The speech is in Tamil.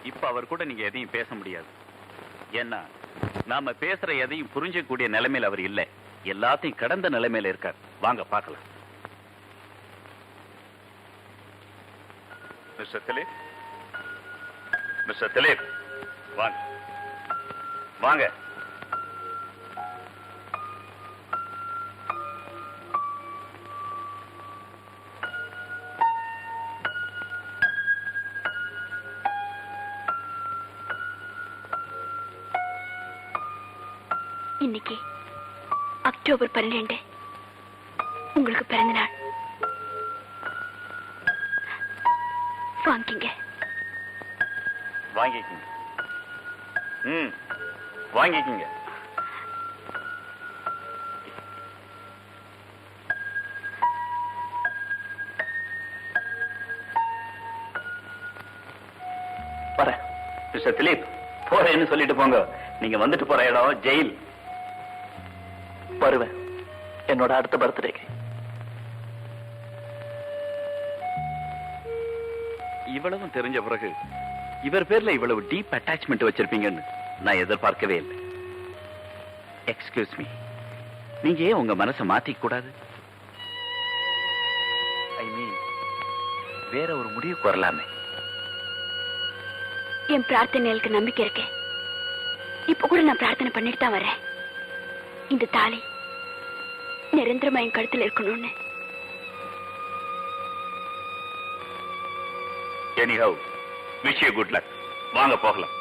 இப்ப அவர் கூட நீங்க எதையும் பேச முடியாது. ஏன்னா நாம பேசுற எதையும் புரிஞ்சக்கூடிய நிலைமையில அவர் இல்லை. எல்லாத்தையும் கடந்த நிலைமையில இருக்கார். வாங்க பார்க்கலாம். மிஸ்டர் திலீப், மிஸ்டர் திலீப், வாங்க வாங்க. இன்னைக்கு அக்டோபர் 12 உங்களுக்கு பிறந்த நாள். வாங்கிங்க. வாங்கிக்கங்க. வாங்கிக்கங்க. வரேன். மிஸ்டர் திலீப், போறேன்னு சொல்லிட்டு போங்க. நீங்க வந்துட்டு போற இடம் ஜெயில். வருவேன் என்னோட அடுத்த பர்த்டேக்கு. இவ்வளவும் தெரிஞ்ச பிறகு இவர் பேர்ல இவ்வளவு டீப் அட்டாச்மெண்ட் வச்சிருப்பீங்கன்னு நான் எதிர்பார்க்கவே இல்லை. எக்ஸ்கியூஸ் மீ, நீங்க ஏன் உங்க மனசை மாத்திக்க கூடாது? ஐ மீன், வேற ஒரு முடிவுக்கு வரலாமே. என் பிரார்த்தனைகளுக்கு நம்பிக்கை இருக்கேன். இப்ப கூட நான் பிரார்த்தனை பண்ணிட்டு தான் வரேன். இந்த தாலி நிரந்தரமா என் கழுத்துல இருக்கணும்னு. Anyhow, wish you good luck. வாங்க போகலாம்.